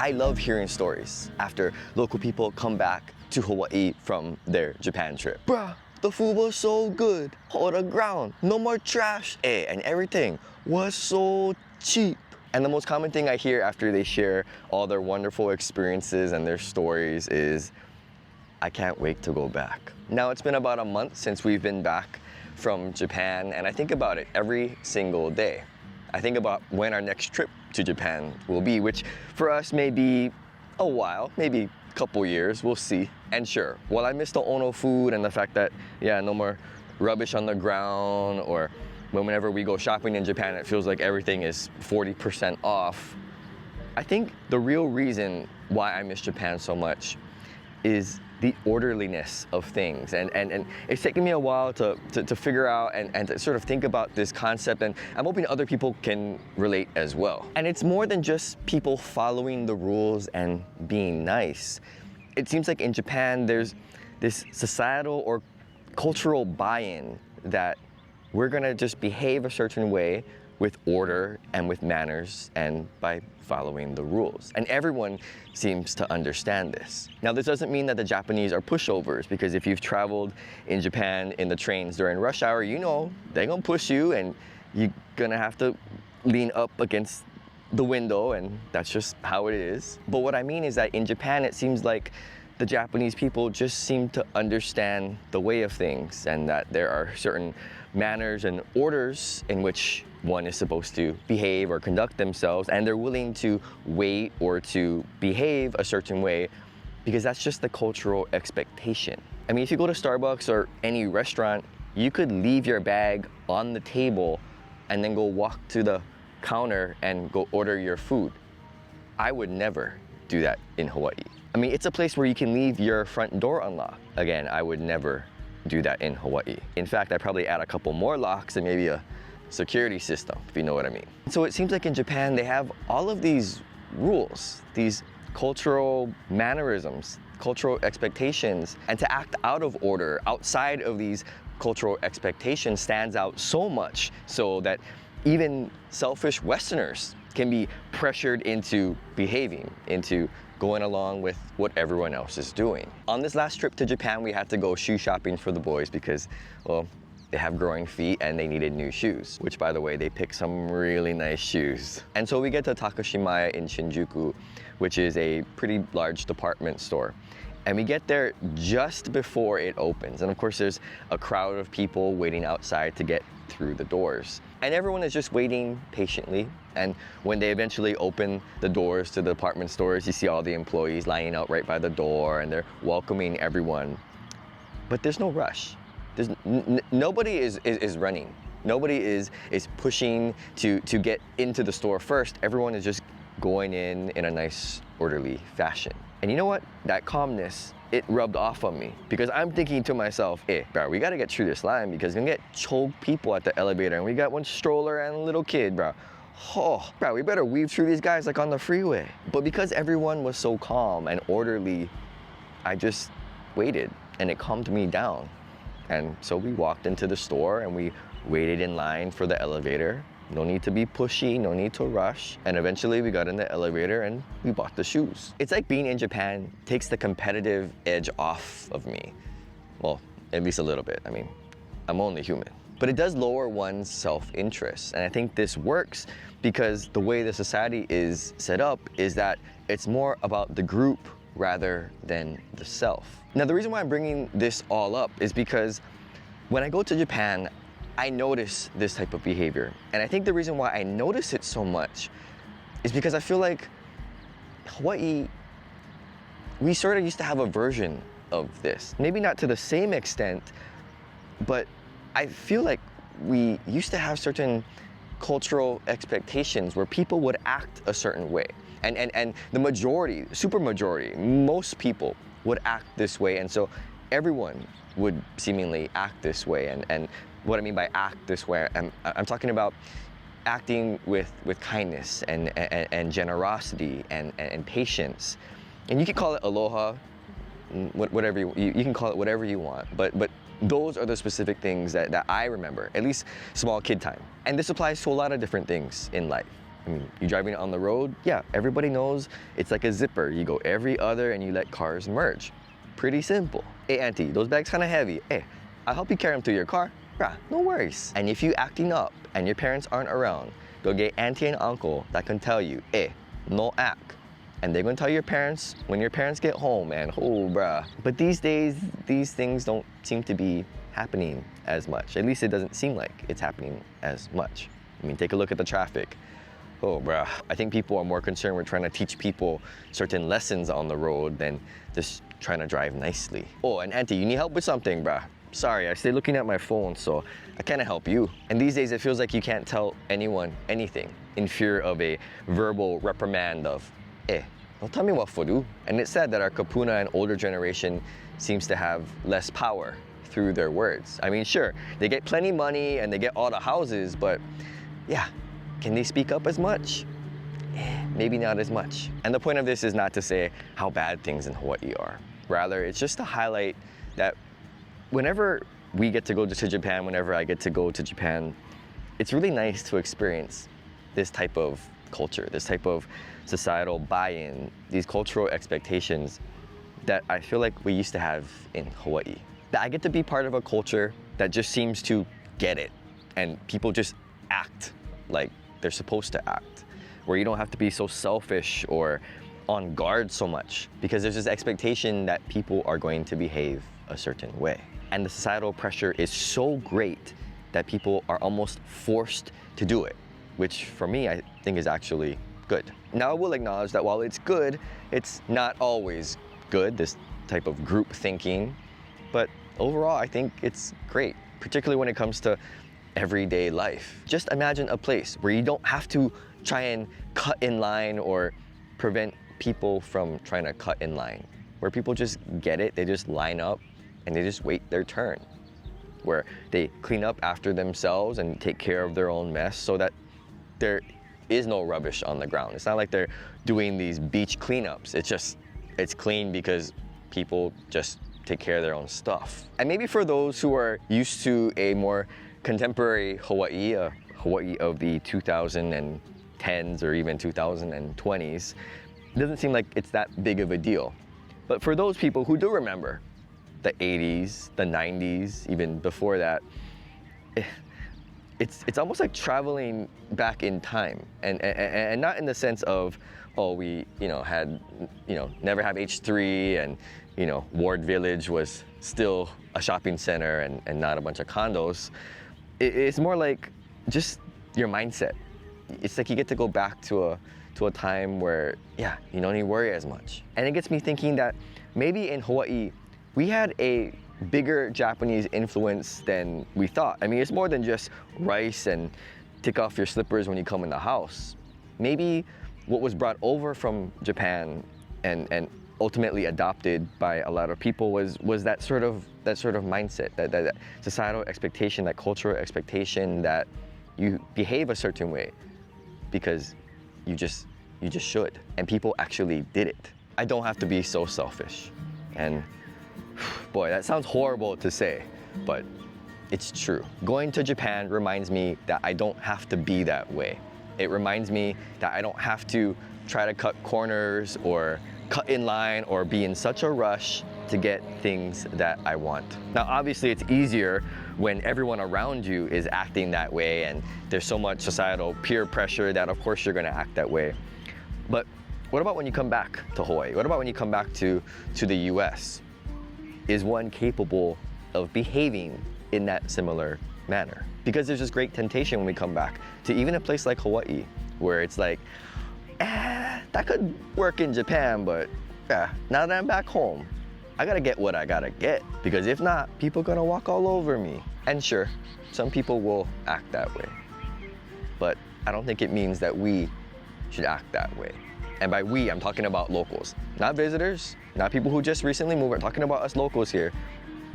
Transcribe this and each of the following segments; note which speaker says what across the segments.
Speaker 1: I love hearing stories after local people come back to Hawaii from their Japan trip. Bruh, the food was so good. Hold the ground, no more trash. And everything was so cheap. And the most common thing I hear after they share all their wonderful experiences and their stories is, I can't wait to go back. Now it's been about a month since we've been back from Japan, and I think about it every single day. I think about when our next trip to Japan will be, which for us may be a while, maybe a couple years, we'll see. And sure, while I miss the Ono food and the fact that, yeah, no more rubbish on the ground, or whenever we go shopping in Japan, it feels like everything is 40% off. I think the real reason why I miss Japan so much is the orderliness of things. And it's taken me a while to figure out and to sort of think about this concept, and I'm hoping other people can relate as well. And it's more than just people following the rules and being nice. It seems like in Japan there's this societal or cultural buy-in that we're gonna just behave a certain way with order and with manners and by following the rules. And everyone seems to understand this. Now, this doesn't mean that the Japanese are pushovers, because if you've traveled in Japan in the trains during rush hour, you know they're gonna push you and you're gonna have to lean up against the window, and that's just how it is. But what I mean is that in Japan, it seems like the Japanese people just seem to understand the way of things, and that there are certain manners and orders in which one is supposed to behave or conduct themselves, and they're willing to wait or to behave a certain way because that's just the cultural expectation. I mean, if you go to Starbucks or any restaurant, you could leave your bag on the table and then go walk to the counter and go order your food. I would never do that in Hawaii. I mean, it's a place where you can leave your front door unlocked. Again, I would never do that in Hawaii. In fact, I'd probably add a couple more locks and maybe a security system, if you know what I mean. So it seems like in Japan, they have all of these rules, these cultural mannerisms, cultural expectations, and to act out of order, outside of these cultural expectations, stands out so much so that even selfish Westerners can be pressured into behaving, into going along with what everyone else is doing. On this last trip to Japan, we had to go shoe shopping for the boys because, well, they have growing feet and they needed new shoes, which, by the way, they picked some really nice shoes. And so we get to Takashimaya in Shinjuku, which is a pretty large department store. And we get there just before it opens. And of course, there's a crowd of people waiting outside to get through the doors. And everyone is just waiting patiently. And when they eventually open the doors to the department stores, you see all the employees lining out right by the door and they're welcoming everyone. But there's no rush. There's nobody is running. Nobody is pushing to get into the store first. Everyone is just going in a nice, orderly fashion. And you know what? That calmness, it rubbed off on me, because I'm thinking to myself, hey, bro, we gotta get through this line because we're gonna get choked people at the elevator, and we got one stroller and a little kid, bro. Oh, bro, we better weave through these guys like on the freeway. But because everyone was so calm and orderly, I just waited, and it calmed me down. And so we walked into the store and we waited in line for the elevator. No need to be pushy, no need to rush. And eventually we got in the elevator and we bought the shoes. It's like being in Japan takes the competitive edge off of me. Well, at least a little bit. I mean, I'm only human. But it does lower one's self-interest. And I think this works because the way the society is set up is that it's more about the group rather than the self. Now, the reason why I'm bringing this all up is because when I go to Japan, I notice this type of behavior. And I think the reason why I notice it so much is because I feel like Hawaii, we sort of used to have a version of this. Maybe not to the same extent, but I feel like we used to have certain cultural expectations where people would act a certain way. And the majority, super majority, most people would act this way. And so everyone would seemingly act this way. And what I mean by act this way, I'm talking about acting with kindness and generosity and patience. And you can call it aloha, whatever you can call it whatever you want, but those are the specific things that I remember, at least small kid time. And this applies to a lot of different things in life, I mean, you driving on the road, yeah, everybody knows it's like a zipper. You go every other and you let cars merge. Pretty simple. Hey, auntie, those bags kind of heavy. Hey, I'll help you carry them to your car. Bruh, no worries. And if you acting up and your parents aren't around, go get auntie and uncle that can tell you, hey, no act. And they're gonna tell your parents when your parents get home, and oh, bruh. But these days, these things don't seem to be happening as much. At least it doesn't seem like it's happening as much. I mean, take a look at the traffic. Oh, bruh. I think people are more concerned with trying to teach people certain lessons on the road than just trying to drive nicely. Oh, and auntie, you need help with something, bruh. Sorry, I stay looking at my phone, so I can't help you. And these days, it feels like you can't tell anyone anything in fear of a verbal reprimand of, don't tell me what to do. And it's sad that our kapuna and older generation seems to have less power through their words. I mean, sure, they get plenty money and they get all the houses, but yeah, can they speak up as much? Maybe not as much. And the point of this is not to say how bad things in Hawaii are. Rather, it's just to highlight that whenever we get to go to Japan, whenever I get to go to Japan, it's really nice to experience this type of culture, this type of societal buy-in, these cultural expectations that I feel like we used to have in Hawaii. That I get to be part of a culture that just seems to get it, and people just act like they're supposed to act, where you don't have to be so selfish or on guard so much, because there's this expectation that people are going to behave a certain way. And the societal pressure is so great that people are almost forced to do it, which for me, I think is actually good. Now I will acknowledge that while it's good, it's not always good, this type of group thinking, but overall, I think it's great, particularly when it comes to everyday life. Just imagine a place where you don't have to try and cut in line or prevent people from trying to cut in line, where people just get it, they just line up and they just wait their turn, where they clean up after themselves and take care of their own mess so that there is no rubbish on the ground. It's not like they're doing these beach cleanups. It's clean because people just take care of their own stuff. And maybe for those who are used to a more contemporary Hawaii, a Hawaii of the 2010s or even 2020s, it doesn't seem like it's that big of a deal. But for those people who do remember the 80s, the 90s, even before that, it's almost like traveling back in time, and not in the sense of, oh, we had never have H3 and Ward Village was still a shopping center and not a bunch of condos. It's more like just your mindset. It's like you get to go back to a time where you don't need to worry as much. And it gets me thinking that maybe in Hawaii we had a bigger Japanese influence than we thought. I mean, it's more than just rice and take off your slippers when you come in the house. Maybe what was brought over from Japan and ultimately adopted by a lot of people was that sort of mindset, that societal expectation, that cultural expectation that you behave a certain way because you just should. And people actually did it. I don't have to be so selfish. And boy, that sounds horrible to say, but it's true. Going to Japan reminds me that I don't have to be that way. It reminds me that I don't have to try to cut corners or cut in line or be in such a rush to get things that I want. Now, obviously, it's easier when everyone around you is acting that way and there's so much societal peer pressure that of course you're gonna act that way. But what about when you come back to Hawaii? What about when you come back to the US? Is one capable of behaving in that similar manner? Because there's this great temptation when we come back to even a place like Hawaii, where it's like, that could work in Japan, but now that I'm back home, I gotta get what I gotta get, because if not, people are gonna walk all over me. And sure, some people will act that way, but I don't think it means that we should act that way. And by we, I'm talking about locals, not visitors, not people who just recently moved. I'm talking about us locals here.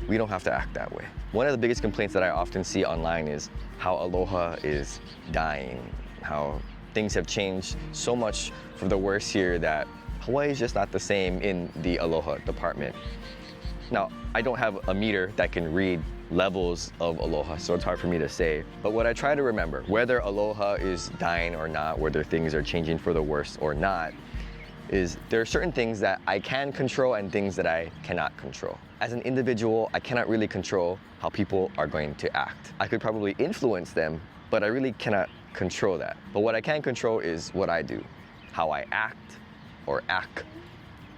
Speaker 1: We don't have to act that way. One of the biggest complaints that I often see online is how aloha is dying, how things have changed so much for the worse here that Hawaii is just not the same in the aloha department. Now, I don't have a meter that can read levels of aloha, so it's hard for me to say. But what I try to remember, whether aloha is dying or not, whether things are changing for the worse or not, is there are certain things that I can control and things that I cannot control. As an individual, I cannot really control how people are going to act. I could probably influence them, but I really cannot control that. But what I can control is what I do, how I act or act,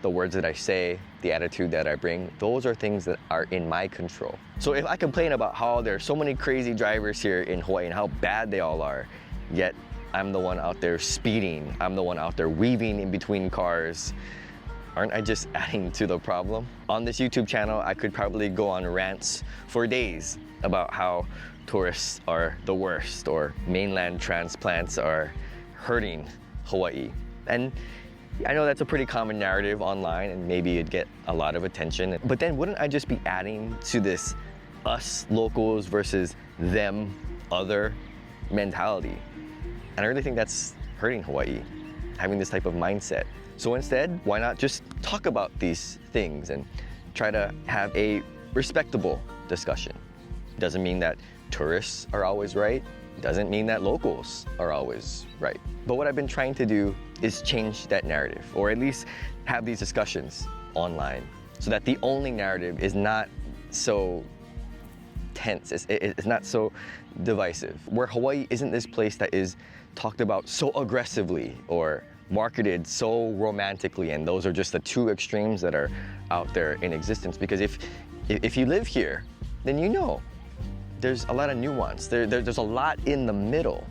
Speaker 1: the words that I say, the attitude that I bring. Those are things that are in my control. So if I complain about how there's so many crazy drivers here in Hawaii and how bad they all are, yet I'm the one out there speeding, I'm the one out there weaving in between cars, aren't I just adding to the problem? On this YouTube channel, I could probably go on rants for days about how tourists are the worst or mainland transplants are hurting Hawaii. And I know that's a pretty common narrative online and maybe it'd get a lot of attention, but then wouldn't I just be adding to this us locals versus them other mentality? And I really think that's hurting Hawaii, having this type of mindset. So instead, why not just talk about these things and try to have a respectable discussion? Doesn't mean that tourists are always right. Doesn't mean that locals are always right. But what I've been trying to do is change that narrative, or at least have these discussions online so that the only narrative is not so tense, it's not so divisive. Where Hawaii isn't this place that is talked about so aggressively or marketed so romantically, and those are just the two extremes that are out there in existence. Because if you live here, then you know there's a lot of nuance. There's a lot in the middle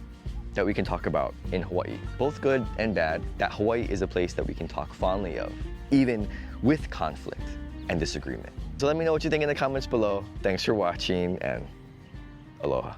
Speaker 1: that we can talk about in Hawaii, both good and bad, that Hawaii is a place that we can talk fondly of, even with conflict and disagreement. So let me know what you think in the comments below. Thanks for watching, and aloha.